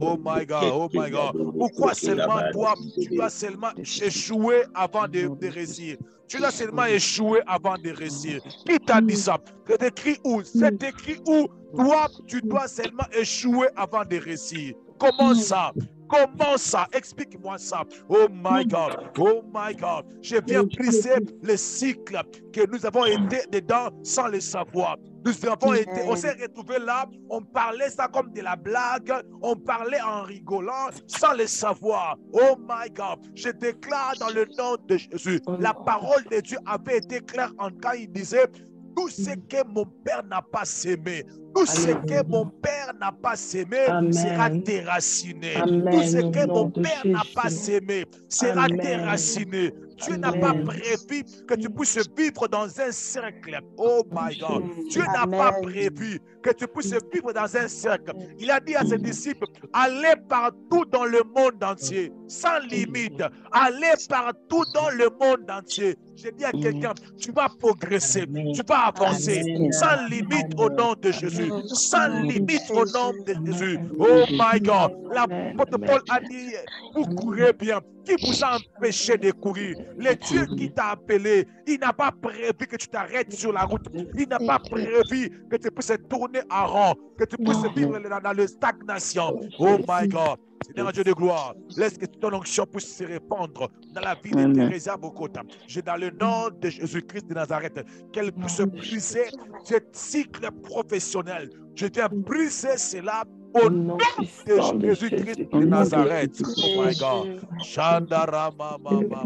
Oh my God, oh my God. Pourquoi seulement toi, tu dois seulement échouer avant de réussir? Tu dois seulement échouer avant de réussir. Qui t'a dit ça? C'est écrit où? C'est écrit où? Toi, tu dois seulement échouer avant de réussir. Comment ça? Comment ça? Explique-moi ça. Oh my God. Oh my God. Je viens briser le cycle que nous avons été dedans sans le savoir. Nous avons été, on s'est retrouvés là, on parlait ça comme de la blague, on parlait en rigolant sans le savoir. Oh my God. Je déclare dans le nom de Jésus, la parole de Dieu avait été claire quand il disait tout ce que mon père n'a pas sémé, tout ce que mon père n'a pas sémé sera déraciné. Tout ce que mon père n'a pas sémé sera déraciné. Dieu n'a pas prévu que tu puisses vivre dans un cercle. Oh my God. Dieu n'a pas prévu que tu puisses vivre dans un cercle. Il a dit à ses disciples, allez partout dans le monde entier, sans limite. Allez partout dans le monde entier. J'ai dit à quelqu'un, tu vas progresser, tu vas avancer, sans limite au nom de Jésus. Sans limite au nom de Jésus. Oh my God. L'apôtre Paul a dit, vous courez bien. Qui vous a empêché de courir? Le Dieu qui t'a appelé, il n'a pas prévu que tu t'arrêtes sur la route. Il n'a pas prévu que tu puisses tourner en rond, que tu puisses vivre dans la stagnation. Oh my God. Seigneur Dieu de gloire, laisse que ton onction puisse se répandre dans la vie de Thérèse Bokota. J'ai dans le nom de Jésus-Christ de Nazareth, qu'elle puisse briser ce cycle professionnel. Je viens briser cela au nom de Jésus-Christ de Nazareth. Oh my God. Shandarama mama.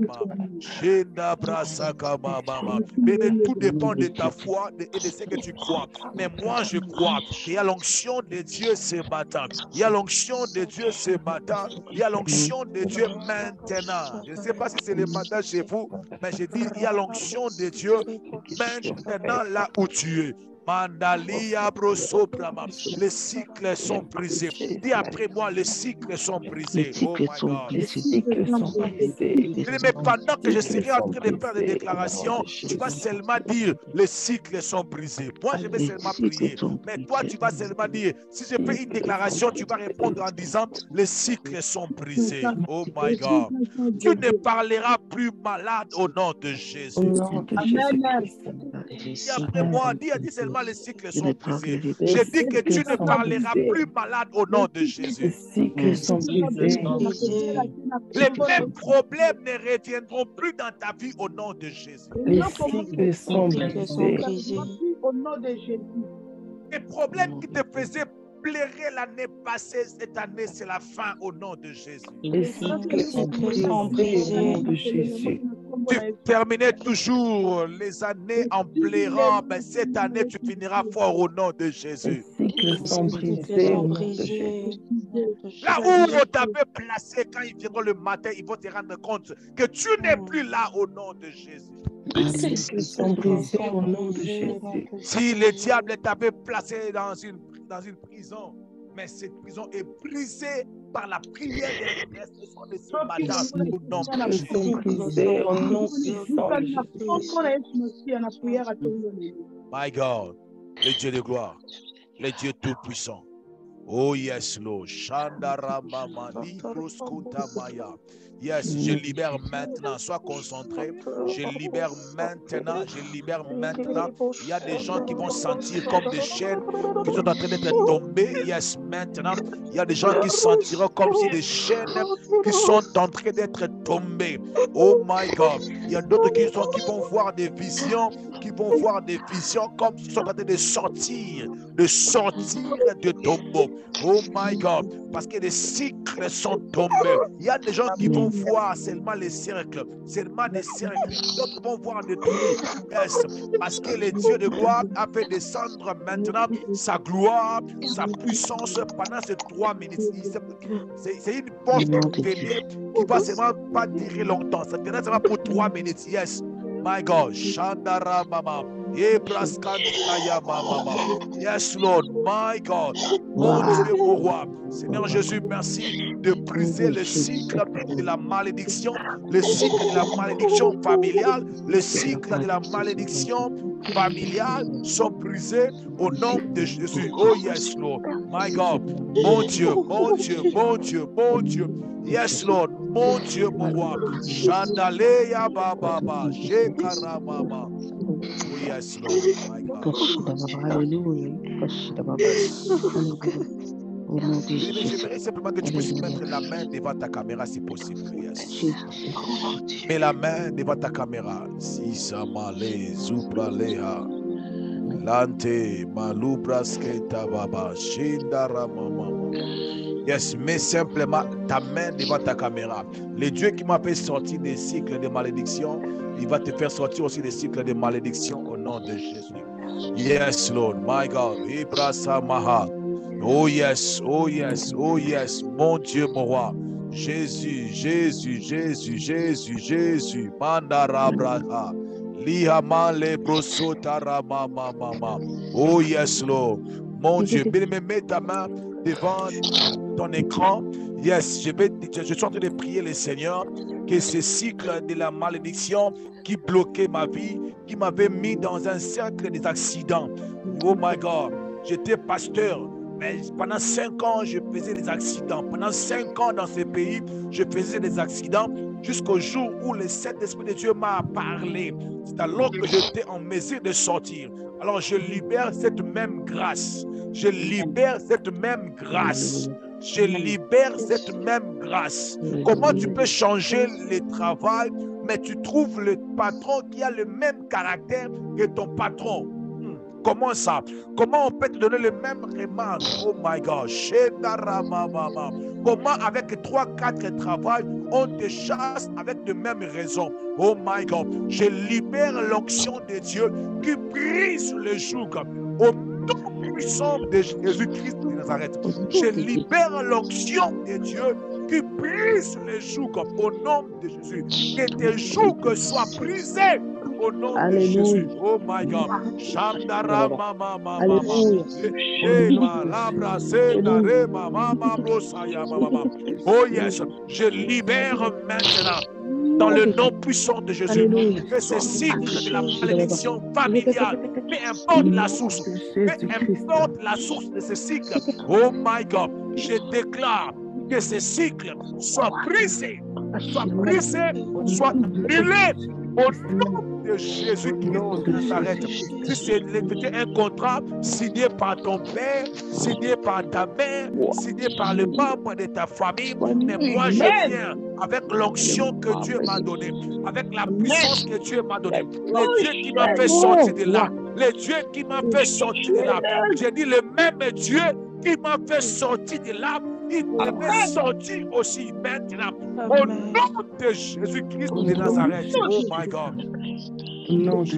Shinda brasaka mama. Mais tout dépend de ta foi et de ce que tu crois. Mais moi, je crois qu'il y a l'onction de Dieu ce matin. Il y a l'onction de Dieu ce matin. Il y a l'onction de Dieu maintenant. Je ne sais pas si c'est le matin chez vous, mais je dis il y a l'onction de Dieu maintenant là où tu es. Mandalia brosoprama. Les cycles sont brisés. Dis après moi, les cycles sont brisés. Oh my God. Mais pendant que je serai en train de faire des déclarations, tu vas seulement dire les cycles sont brisés. Moi, je vais seulement prier. Mais toi, tu vas seulement dire, si je fais une déclaration, tu vas répondre en disant les cycles sont brisés. Oh my God. Tu ne parleras plus malade au nom de Jésus. Dis après moi, dis seulement les cycles sont brisés. Je dis que tu ne parleras plus malade au nom de Jésus. Les mêmes problèmes ne reviendront plus dans ta vie au nom de Jésus. Les cycles sont brisés. Au nom de Jésus. Les problèmes qui te faisaient pleurer l'année passée, cette année, c'est la fin au nom de Jésus. Les cycles sont brisés au nom de Jésus. Tu terminais toujours les années en pleurant, mais cette année, tu finiras fort au nom de Jésus. Les cycles sont brisés au nom de Jésus. Là où on t'avait placé, quand ils viendront le matin, ils vont te rendre compte que tu n'es plus là au nom de Jésus. Les cycles sont brisés au nom de Jésus. Si le diable t'avait placé dans une prison, mais cette prison est brisée par la prière de l'intercession de ce matin au nom de Jésus. Ils sont brisés au nom puissant de Jésus. My God, le Dieu de gloire, le Dieu tout-puissant. Oh yes, Lord. Shandara mama libroskuta maya. Yes, je libère maintenant. Sois concentré. Je libère maintenant. Je libère maintenant. Il y a des gens qui vont sentir comme des chaînes qui sont en train d'être tombées. Yes, maintenant. Il y a des gens qui sentiront comme si des chaînes qui sont en train d'être tombées. Oh my God. Il y a d'autres qui vont voir des visions, comme s'ils sont en train de sortir de tombeau. Oh my God. Parce que les cycles sont tombés. Il y a des gens qui vont voir seulement les cercles, d'autres vont voir des trous. Yes, parce que le Dieu de gloire a fait descendre maintenant sa gloire, sa puissance pendant ces 3 minutes. C'est une force qui va seulement pas durer longtemps. Ça viendra seulement pour 3 minutes. Yes, my God. Shandara mama. Yes, Lord, my God, mon Dieu, mon roi. Seigneur Jésus, merci de briser le cycle de la malédiction, le cycle de la malédiction familiale, le cycle de la malédiction familiale sont brisés au nom de Jésus. Oh yes, Lord, my God, mon Dieu, mon Dieu, mon Dieu, mon Dieu. Yes, Lord, mon Dieu, mon roi. Chandaleya baba, shekara mama. Oh yes, Lord, my God. J'aimerais simplement que tu puisses mettre la main devant ta caméra si possible. Yes. Mets la main devant ta caméra. Si ça m'allait, zubraleha. Lante, malubrasketa baba, shindara mama. Yes, mets simplement ta main devant ta caméra. Le Dieu qui m'a fait sortir des cycles de malédiction, il va te faire sortir aussi des cycles de malédiction au nom de Jésus. Yes, Lord, my God. Ibrasa maha. Oh yes, oh yes, oh yes, mon Dieu, mon roi. Jésus, Jésus, Jésus, Jésus, Jésus. Mandarabraha. Lihama le brosotara mama mama. Oh yes, Lord. Mon Dieu, mets ta main devant ton écran. Yes, je suis en train de prier le Seigneur que ce cycle de la malédiction qui bloquait ma vie, qui m'avait mis dans un cercle des accidents. Oh my God, j'étais pasteur. Mais pendant 5 ans, je faisais des accidents. Pendant 5 ans dans ce pays, je faisais des accidents jusqu'au jour où le Saint-Esprit de Dieu m'a parlé. C'est alors que j'étais en mesure de sortir. Alors je libère cette même grâce. Je libère cette même grâce. Je libère cette même grâce. Comment tu peux changer le travail, mais tu trouves le patron qui a le même caractère que ton patron? Comment ça? Comment on peut te donner le même remarque? Oh my God. Comment avec 3-4 travails, on te chasse avec de mêmes raisons? Oh my God. Je libère l'onction de Dieu qui brise le joug. Au nom puissant de Jésus-Christ de Nazareth. Je libère l'onction de Dieu qui brise le joug au nom de Jésus. Que tes jougs soient brisés. Au nom de Jésus. Oh my God. Shandara mama mama mama. Oh yes. Je libère maintenant. Dans le nom puissant de Jésus, que ce cycle de la malédiction familiale, peu importe la source, peu importe la source de ce cycle, oh my God, je déclare que ce cycle soit brisé, soit annulé au nom de Jésus-Christ de Nazareth. Si c'était un contrat signé par ton père, signé par ta mère, signé par le membre de ta famille, mais moi je viens avec l'onction que Dieu m'a donnée, avec la puissance que Dieu m'a donnée, le Dieu qui m'a fait sortir de là, Le Dieu qui m'a fait sortir de là. J'ai dit le même Dieu qui m'a fait sortir de là. Il m'a fait sortir aussi maintenant. Au nom de Jésus-Christ de Nazareth. Oh my God. Non, de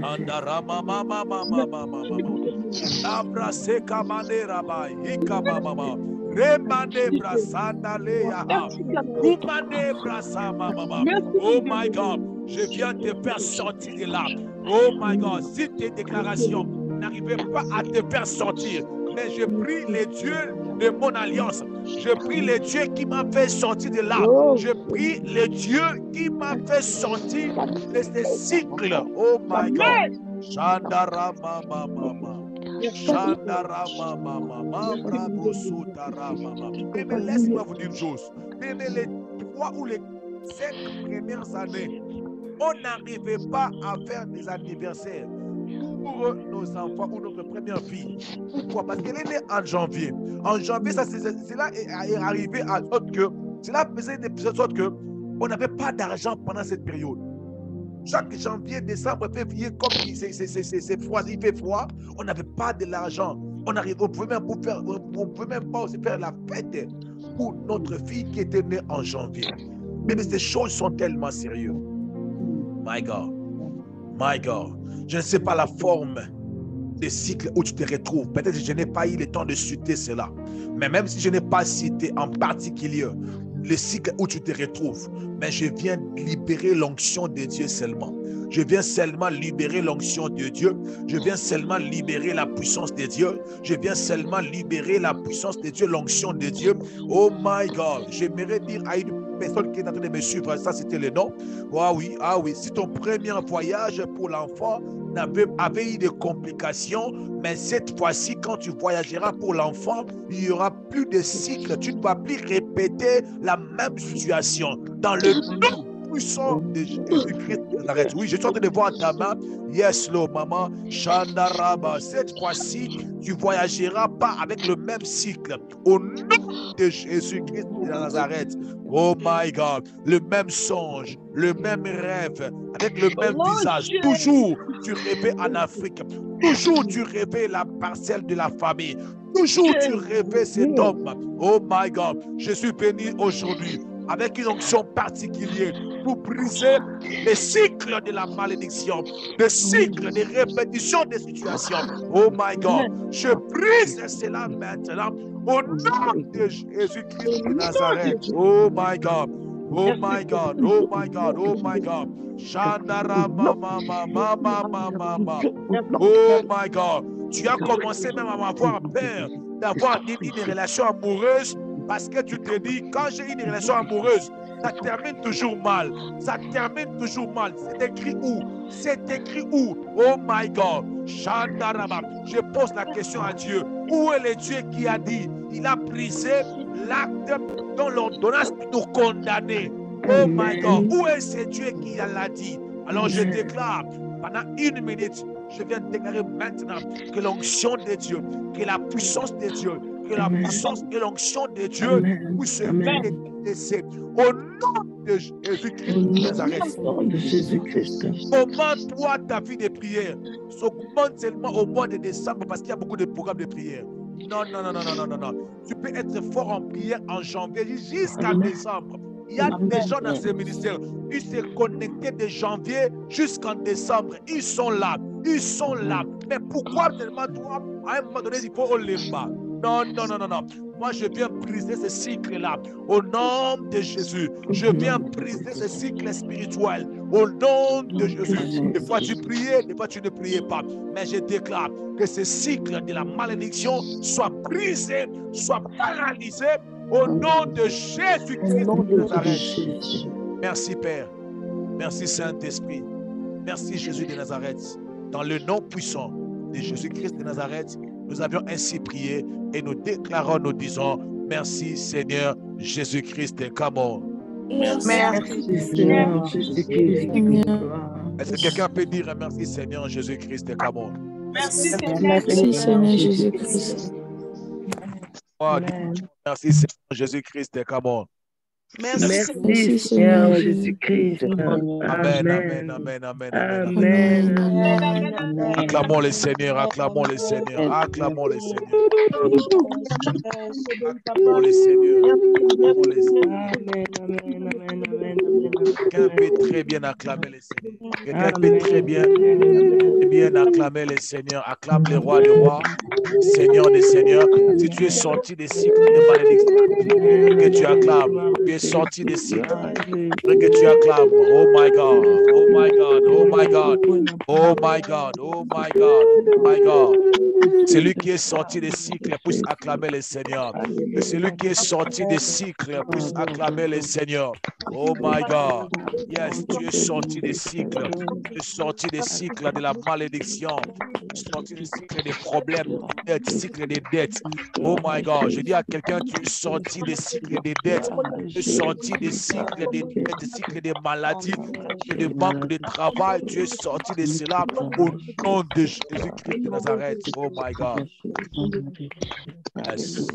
Oh my God, je viens te faire sortir de là. Oh my God, si tes déclarations n'arrivaient pas à te faire sortir, mais je prie les dieux de mon alliance. Je prie les dieux qui m'a fait sortir de là. Je prie les dieux qui m'a fait sortir de ce cycle. Oh my God. Shandarama mama. Shandarama mama. Bravo Soutarama. Mais laissez-moi vous dire une chose. Mais les 3 ou les 5 premières années, on n'arrivait pas à faire des anniversaires pour nos enfants ou notre première fille. Pourquoi? Parce qu'elle est née en janvier. En janvier, cela est arrivé à sorte que cela faisait de sorte que on n'avait pas d'argent pendant cette période. Chaque janvier, décembre, février, comme c'est froid, il fait froid, on n'avait pas de l'argent. On ne pouvait même pas aussi faire la fête pour notre fille qui était née en janvier. Mais ces choses sont tellement sérieuses. My God. My God. Je ne sais pas la forme de cycle où tu te retrouves. Peut-être que je n'ai pas eu le temps de citer cela. Mais même si je n'ai pas cité en particulier le cycle où tu te retrouves, mais je viens libérer l'onction de Dieu seulement. Je viens seulement libérer l'onction de Dieu. Je viens seulement libérer la puissance de Dieu. Je viens seulement libérer la puissance de Dieu, l'onction de Dieu. Oh my God. J'aimerais dire à une personne qui est en train de me suivre, ça c'était le nom. Ah oui, si ton premier voyage pour l'enfant avait eu des complications, mais cette fois-ci, quand tu voyageras pour l'enfant, il n'y aura plus de cycle. Tu ne vas plus répéter la même situation. Dans le nom puissant de Jésus-Christ de Nazareth. Oui, je suis en train de voir ta main. Yes, Lord, maman. Shandaraba. Cette fois-ci, tu voyageras pas avec le même cycle. Au nom de Jésus-Christ de Nazareth. Oh my God. Le même songe, le même rêve, avec le même visage. Toujours, tu rêvais en Afrique. Toujours, tu rêvais la parcelle de la famille. Toujours, tu rêvais cet homme. Oh my God. Je suis béni aujourd'hui avec une onction particulière pour briser les cycles de la malédiction, les cycles de répétition des situations. Oh my God, je brise cela maintenant au nom de Jésus-Christ de Nazareth. Oh my God, oh my God, oh my God, oh my God. Shandara mama mama mama mama. Oh my God, tu as commencé même à m'avoir peur d'avoir une relation amoureuse. Parce que tu te dis, quand j'ai une relation amoureuse, ça termine toujours mal. Ça termine toujours mal. C'est écrit où? C'est écrit où? Oh my God. Shandarama. Je pose la question à Dieu. Où est le Dieu qui a dit? Il a brisé l'acte dont l'ordonnance nous condamnait. Oh my God. Où est ce Dieu qui l'a dit? Alors je déclare, pendant 1 minute, je viens de déclarer maintenant que l'onction de Dieu, que la puissance de Dieu, que la puissance et l'onction de Dieu puisse se manifester au nom de Jésus-Christ de Nazareth. Augmente-toi ta vie de prière. Augmente seulement au mois de décembre parce qu'il y a beaucoup de programmes de prière. Non. Tu peux être fort en prière en janvier jusqu'à décembre. Il y a des gens dans ce ministère. Ils se connectaient de janvier jusqu'en décembre. Ils sont là. Mais pourquoi tellement toi, à un moment donné, il faut les bas? Non. Moi, je viens briser ce cycle-là au nom de Jésus. Je viens briser ce cycle spirituel au nom de Jésus. Des fois, tu priais, des fois, tu ne priais pas. Mais je déclare que ce cycle de la malédiction soit brisé, soit paralysé au nom de Jésus-Christ de Nazareth. Merci, Père. Merci, Saint-Esprit. Merci, Jésus de Nazareth. Dans le nom puissant de Jésus-Christ de Nazareth, nous avions ainsi prié et nous déclarons, nous disons, merci Seigneur Jésus-Christ. Come on. Merci Seigneur Jésus-Christ. Est-ce que quelqu'un peut dire merci Seigneur Jésus-Christ? Come on. Merci Seigneur Jésus-Christ. Merci Seigneur Jésus-Christ. Come on. Merci, Seigneur Jésus-Christ. Amen, amen, Amen. amen, amen, Amen. amen. Acclamons les Seigneurs, acclamons les Seigneurs, acclamons les Seigneurs. Acclamons les Seigneurs. Acclamons les Seigneurs. Amen, amen, amen, amen, Quelqu'un peut très bien acclamer les Seigneurs. Quelqu'un peut très bien acclamer les Seigneurs. Acclame les rois des rois, Seigneur des seigneurs. Si tu es sorti des cycles de malédiction, que tu acclames. Tu es sorti des cycles, que tu acclames. Oh my God, oh my God, oh my God, oh my God, oh my God, oh my God. Celui qui est sorti des cycles puisse acclamer les seigneurs. Et celui qui est sorti des cycles puisse acclamer les seigneurs. Oh my God. Yes, tu es sorti des cycles. Tu es sorti des cycles de la malédiction. Tu es sorti des cycles des problèmes, des cycles des dettes. Oh my God. Je dis à quelqu'un, tu es sorti des cycles des dettes. Tu es sorti des cycles des dettes, des cycles des maladies, des manques de travail. Tu es sorti de cela au nom de Jésus-Christ de Nazareth. Oh my God. Yes.